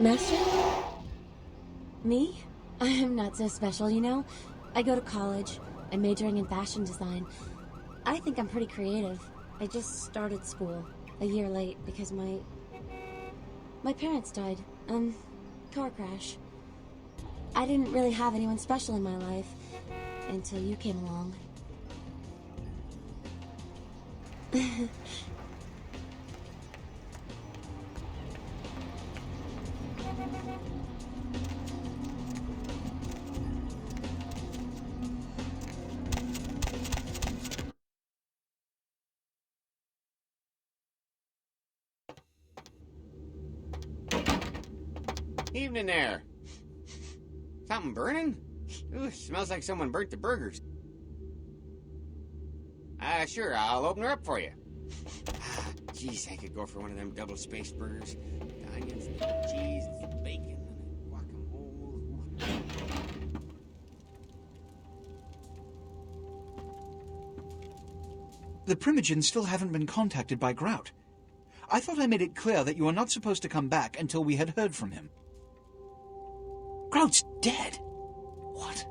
Master? Me? I am not so special, you know? I go to college. I'm majoring in fashion design. I think I'm pretty creative. I just started school a year late because my parents died. Car crash. I didn't really have anyone special in my life until you came along. Evening there. Something burning? Ooh, smells like someone burnt the burgers. Sure, I'll open her up for you. Jeez, I could go for one of them double-spaced burgers. The onions, the cheese, the bacon, and the guacamole. The Primogens still haven't been contacted by Grout. I thought I made it clear that you were not supposed to come back until we had heard from him. Grout's dead. What?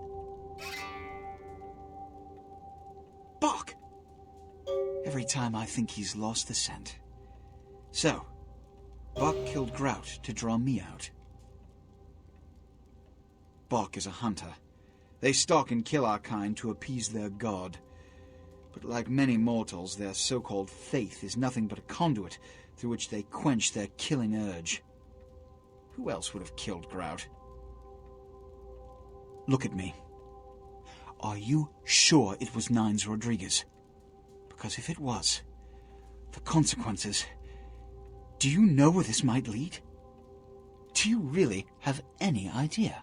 Bok! Every time I think he's lost the scent. So, Bok killed Grout to draw me out. Bok is a hunter. They stalk and kill our kind to appease their god. But like many mortals, their so-called faith is nothing but a conduit through which they quench their killing urge. Who else would have killed Grout? Look at me. Are you sure it was Nines Rodriguez? Because if it was, the consequences... Do you know where this might lead? Do you really have any idea?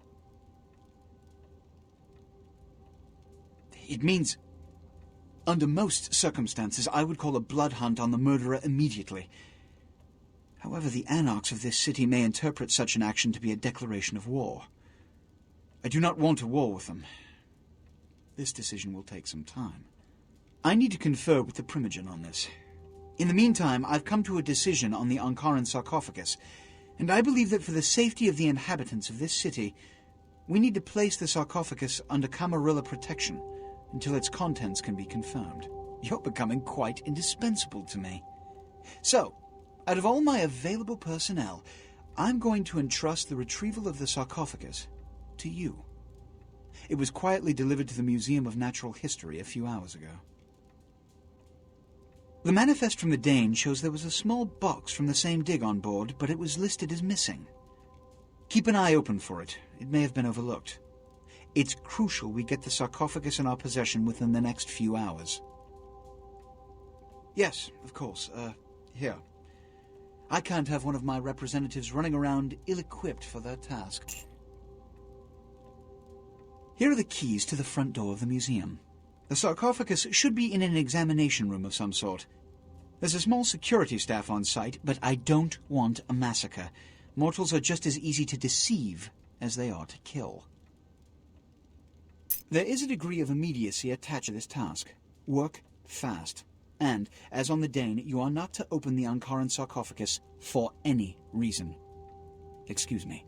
It means... Under most circumstances, I would call a blood hunt on the murderer immediately. However, the anarchs of this city may interpret such an action to be a declaration of war. I do not want a war with them. This decision will take some time. I need to confer with the Primogen on this. In the meantime, I've come to a decision on the Ankaran sarcophagus, and I believe that for the safety of the inhabitants of this city, we need to place the sarcophagus under Camarilla protection until its contents can be confirmed. You're becoming quite indispensable to me. So, out of all my available personnel, I'm going to entrust the retrieval of the sarcophagus to you. It was quietly delivered to the Museum of Natural History a few hours ago. The manifest from the Dane shows there was a small box from the same dig on board, but it was listed as missing. Keep an eye open for it. It may have been overlooked. It's crucial we get the sarcophagus in our possession within the next few hours. Yes, of course. Here. I can't have one of my representatives running around ill-equipped for their task. Here are the keys to the front door of the museum. The sarcophagus should be in an examination room of some sort. There's a small security staff on site, but I don't want a massacre. Mortals are just as easy to deceive as they are to kill. There is a degree of immediacy attached to this task. Work fast. And, as on the Dane, you are not to open the Ankaran sarcophagus for any reason. Excuse me.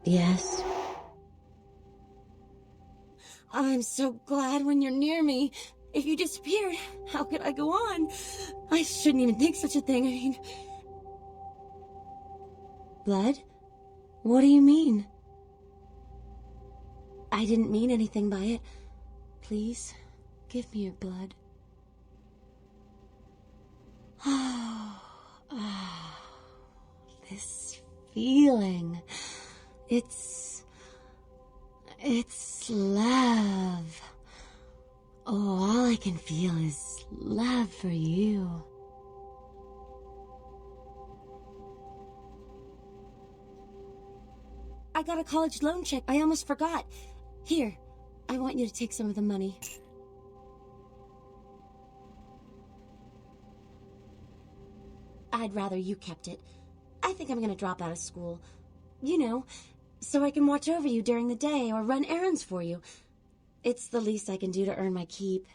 Yes. I'm so glad when you're near me. If you disappeared, how could I go on? I shouldn't even think such a thing. I mean... Blood? What do you mean? I didn't mean anything by it. Please, give me your blood. This feeling. It's love. Oh, all I can feel is love for you. I got a college loan check. I almost forgot. Here, I want you to take some of the money. I'd rather you kept it. I think I'm gonna drop out of school. You know, so I can watch over you during the day or run errands for you. It's the least I can do to earn my keep.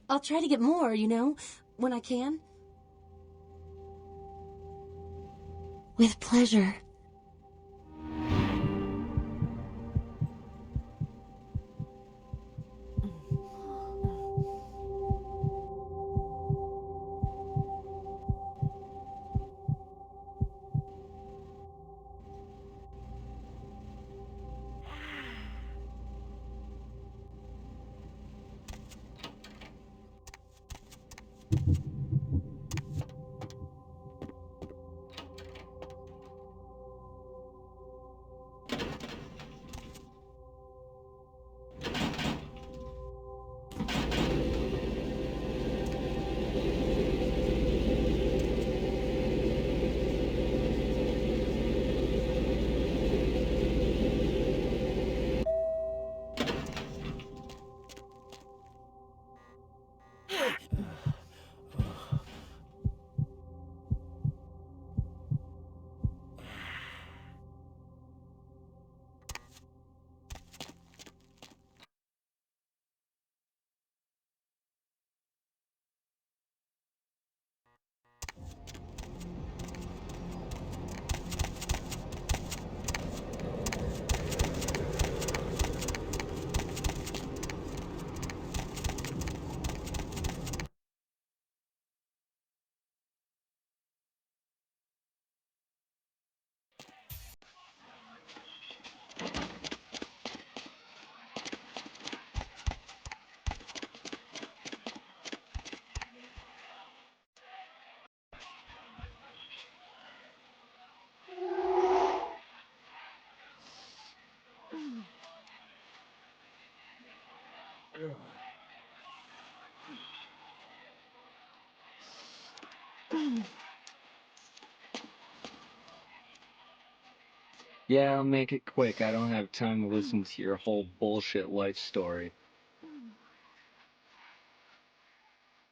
I'll try to get more, you know, when I can. With pleasure. Yeah, I'll make it quick. I don't have time to listen to your whole bullshit life story.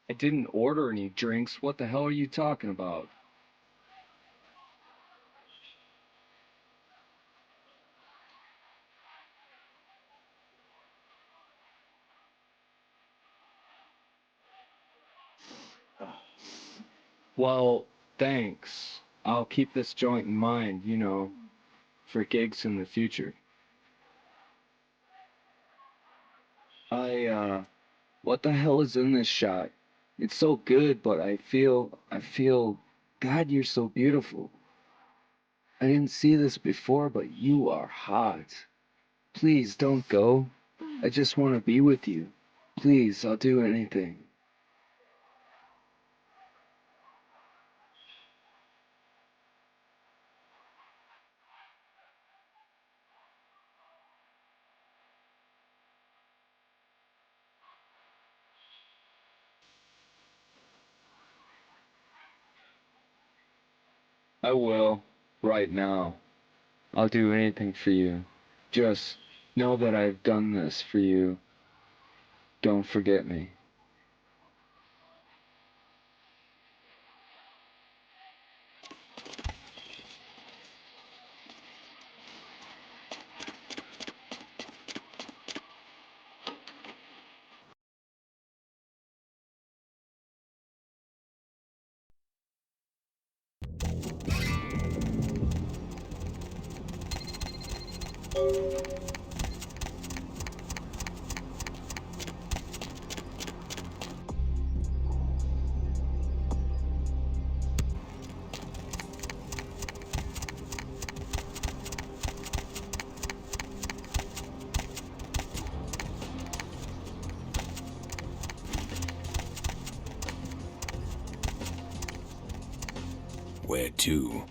I didn't order any drinks. What the hell are you talking about? Well, thanks. I'll keep this joint in mind, you know, for gigs in the future. What the hell is in this shot? It's so good, but God, you're so beautiful. I didn't see this before, but you are hot. Please don't go. I just want to be with you. Please, I'll do anything. I will, right now. I'll do anything for you. Just know that I've done this for you. Don't forget me. Where to?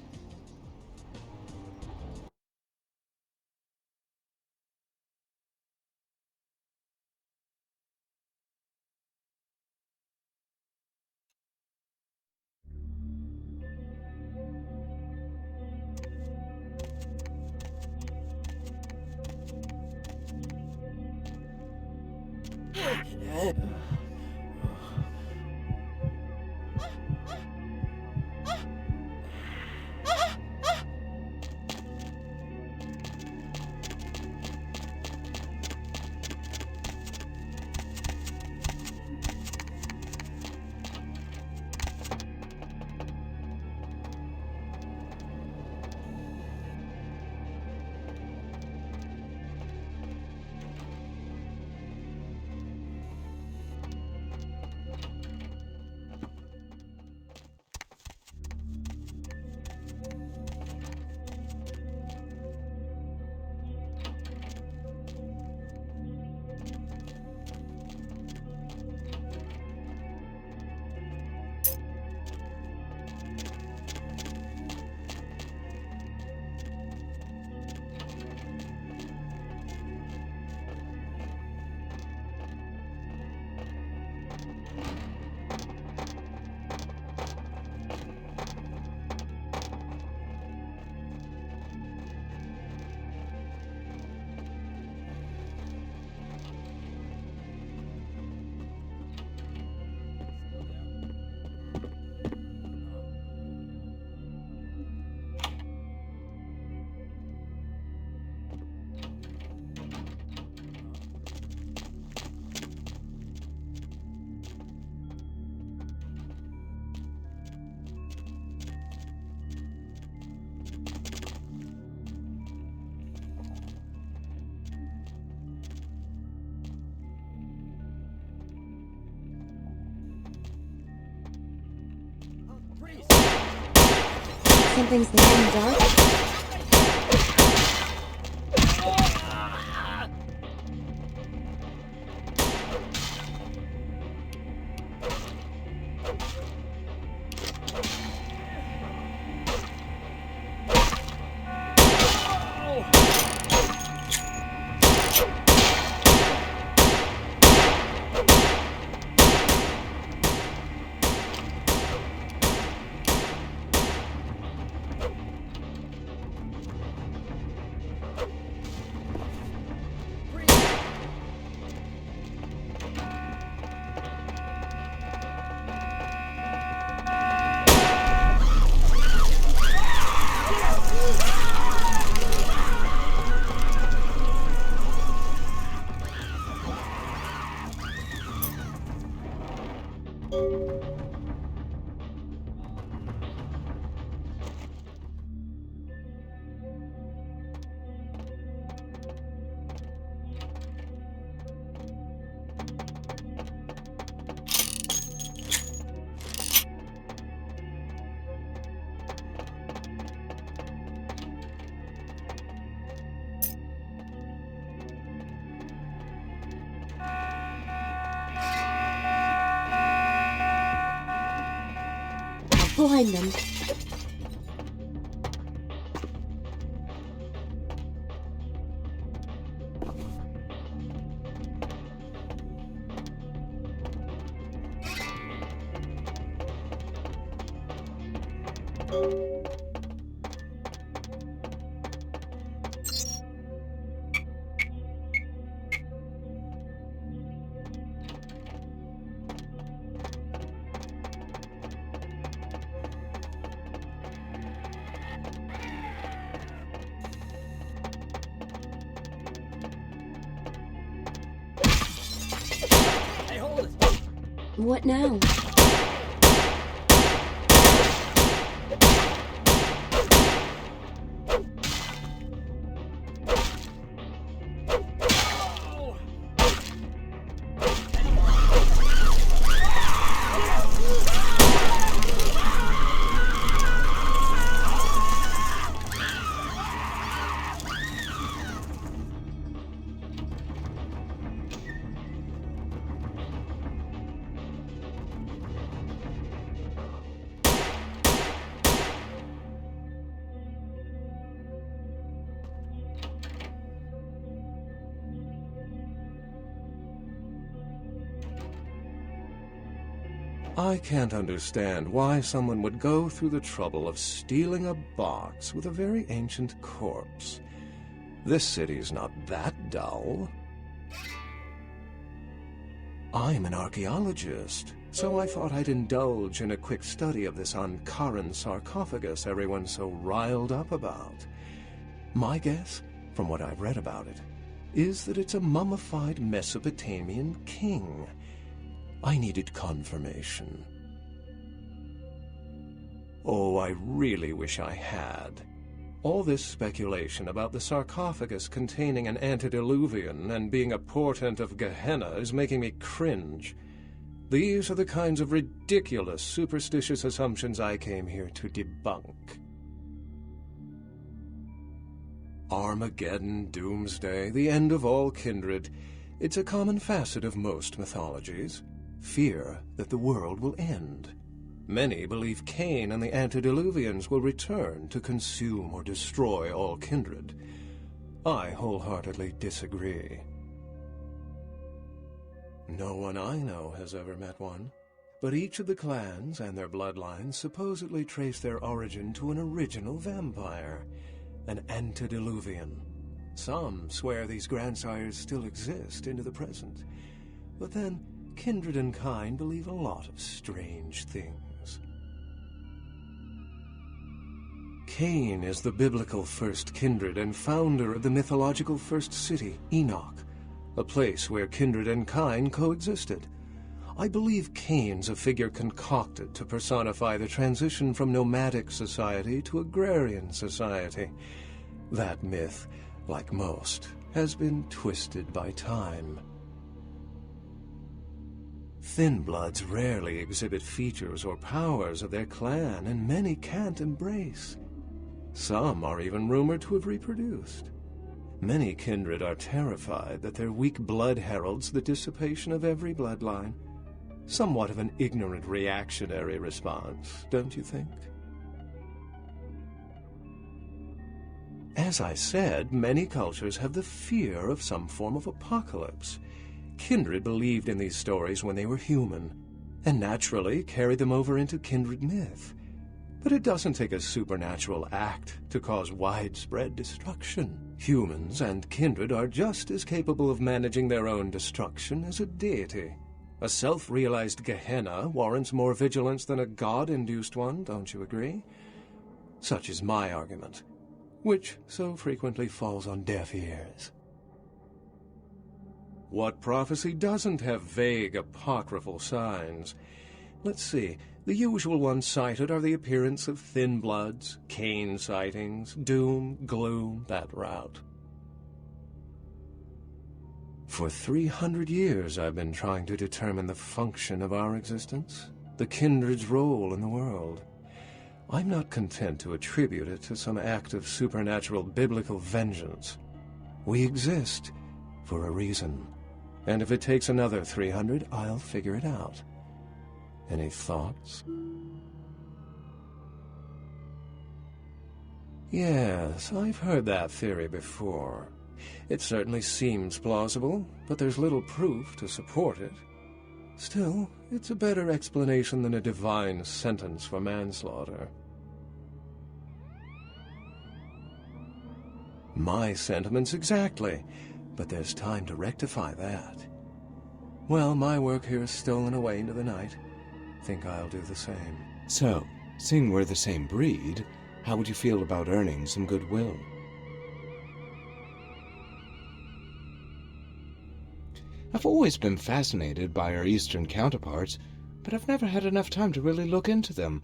Something's there in the dark? Blind them. What now? I can't understand why someone would go through the trouble of stealing a box with a very ancient corpse. This city's not that dull. I'm an archaeologist, so I thought I'd indulge in a quick study of this Ankaran sarcophagus everyone's so riled up about. My guess, from what I've read about it, is that it's a mummified Mesopotamian king. I needed confirmation. Oh, I really wish I had. All this speculation about the sarcophagus containing an antediluvian and being a portent of Gehenna is making me cringe. These are the kinds of ridiculous, superstitious assumptions I came here to debunk. Armageddon, doomsday, the end of all kindred. It's a common facet of most mythologies. Fear that the world will end. Many believe Cain and the antediluvians will return to consume or destroy all kindred. I wholeheartedly disagree. No one I know has ever met one, but each of the clans and their bloodlines supposedly trace their origin to an original vampire, an antediluvian. Some swear these grandsires still exist into the present, but then kindred and kind believe a lot of strange things. Cain is the biblical first kindred and founder of the mythological first city, Enoch, a place where kindred and kind coexisted. I believe Cain's a figure concocted to personify the transition from nomadic society to agrarian society. That myth, like most, has been twisted by time. Thin bloods rarely exhibit features or powers of their clan, and many can't embrace. Some are even rumored to have reproduced. Many kindred are terrified that their weak blood heralds the dissipation of every bloodline. Somewhat of an ignorant reactionary response, don't you think? As I said, many cultures have the fear of some form of apocalypse. Kindred believed in these stories when they were human, and naturally carried them over into kindred myth. But it doesn't take a supernatural act to cause widespread destruction. Humans and kindred are just as capable of managing their own destruction as a deity. A self-realized Gehenna warrants more vigilance than a god-induced one, don't you agree? Such is my argument, which so frequently falls on deaf ears. What prophecy doesn't have vague apocryphal signs? Let's see. The usual ones cited are the appearance of thin bloods, Cain sightings, doom, gloom, that route. For 300 years I've been trying to determine the function of our existence, the kindred's role in the world. I'm not content to attribute it to some act of supernatural biblical vengeance. We exist for a reason, and if it takes another 300, I'll figure it out. Any thoughts? Yes, I've heard that theory before. It certainly seems plausible, but there's little proof to support it. Still, it's a better explanation than a divine sentence for manslaughter. My sentiments exactly, but there's time to rectify that. Well, my work here is stolen away into the night. Think I'll do the same. So, seeing we're the same breed, how would you feel about earning some goodwill? I've always been fascinated by our Eastern counterparts, but I've never had enough time to really look into them.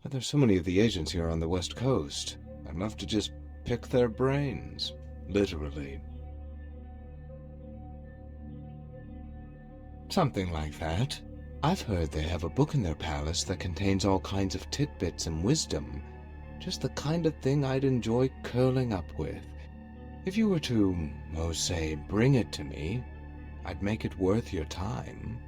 But there's so many of the agents here on the West Coast. I'd love to just pick their brains. Literally. Something like that. I've heard they have a book in their palace that contains all kinds of tidbits and wisdom. Just the kind of thing I'd enjoy curling up with. If you were to, say, bring it to me, I'd make it worth your time.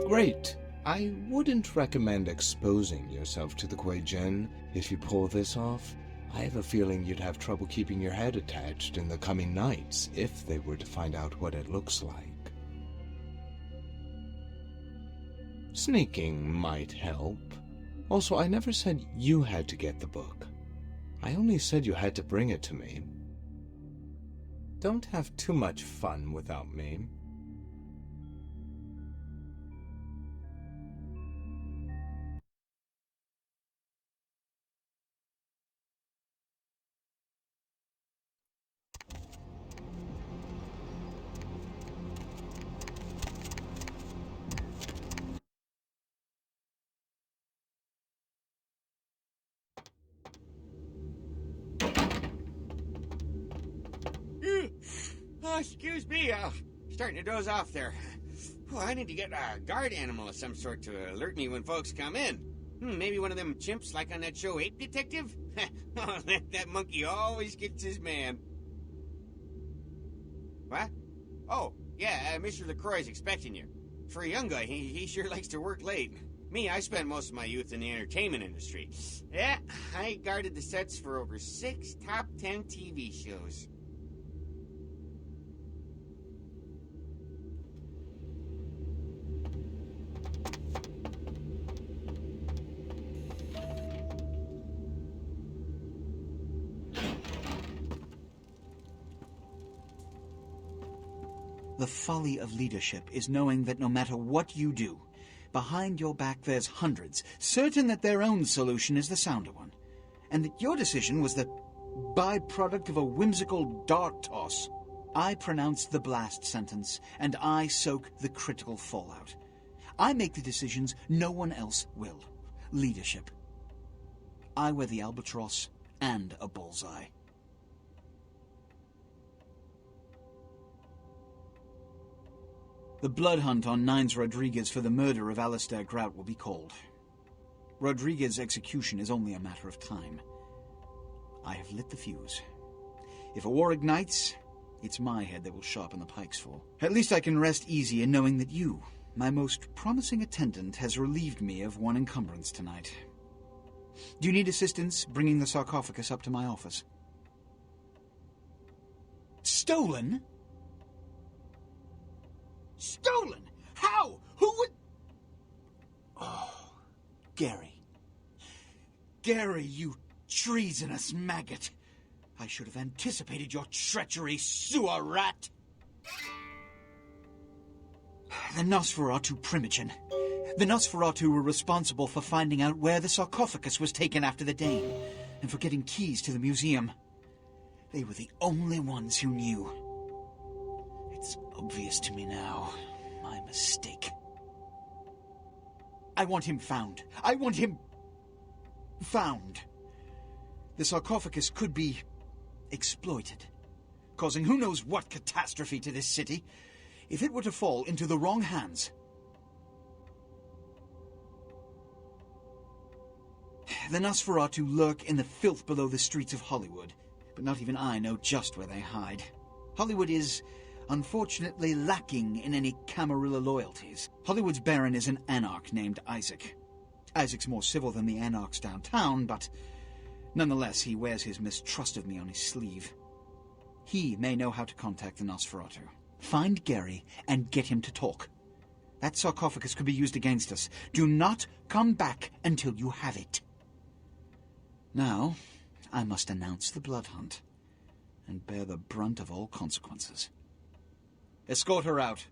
Great. I wouldn't recommend exposing yourself to the Kuei Jin if you pull this off. I have a feeling you'd have trouble keeping your head attached in the coming nights if they were to find out what it looks like. Sneaking might help. Also, I never said you had to get the book. I only said you had to bring it to me. Don't have too much fun without me. Oh, excuse me. Starting to doze off there. Oh, I need to get a guard animal of some sort to alert me when folks come in. Maybe one of them chimps like on that show Ape Detective? Oh, that monkey always gets his man. What? Oh, yeah, Mr. LaCroix's expecting you. For a young guy, he sure likes to work late. Me, I spent most of my youth in the entertainment industry. Yeah, I guarded the sets for over 6 top 10 TV shows. The folly of leadership is knowing that no matter what you do, behind your back there's hundreds, certain that their own solution is the sounder one, and that your decision was the byproduct of a whimsical dart toss. I pronounce the blast sentence, and I soak the critical fallout. I make the decisions no one else will. Leadership. I wear the albatross and a bullseye. The blood hunt on Nines Rodriguez for the murder of Alistair Grout will be called. Rodriguez's execution is only a matter of time. I have lit the fuse. If a war ignites, it's my head that will sharpen the pikes for. At least I can rest easy in knowing that you, my most promising attendant, has relieved me of one encumbrance tonight. Do you need assistance bringing the sarcophagus up to my office? Stolen? Stolen? How? Who would... Oh, Gary. Gary, you treasonous maggot. I should have anticipated your treachery, sewer rat. The Nosferatu Primogen. The Nosferatu were responsible for finding out where the sarcophagus was taken after the Dane, and for getting keys to the museum. They were the only ones who knew. It's obvious to me now. My mistake. I want him found. I want him... found. The sarcophagus could be exploited, causing who knows what catastrophe to this city, if it were to fall into the wrong hands. The Nosferatu lurk in the filth below the streets of Hollywood, but not even I know just where they hide. Hollywood is, unfortunately, lacking in any Camarilla loyalties. Hollywood's baron is an anarch named Isaac. Isaac's more civil than the anarchs downtown, but nonetheless he wears his mistrust of me on his sleeve. He may know how to contact the Nosferatu. Find Gary and get him to talk. That sarcophagus could be used against us. Do not come back until you have it. Now, I must announce the blood hunt and bear the brunt of all consequences. Escort her out.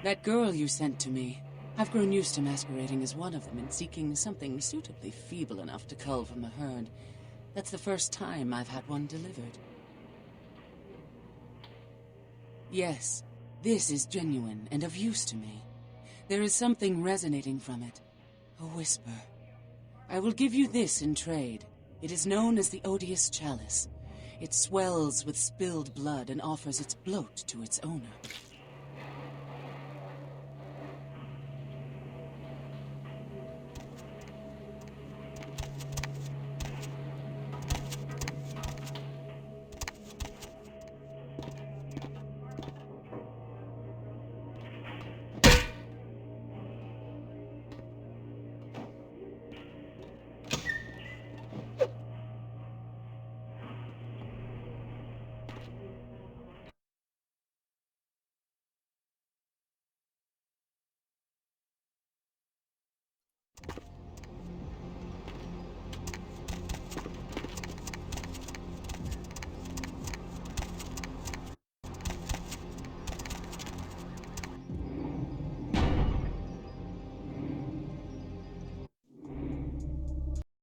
That girl you sent to me. I've grown used to masquerading as one of them and seeking something suitably feeble enough to cull from the herd. That's the first time I've had one delivered. Yes, this is genuine and of use to me. There is something resonating from it. A whisper. I will give you this in trade. It is known as the Odious Chalice. It swells with spilled blood and offers its bloat to its owner.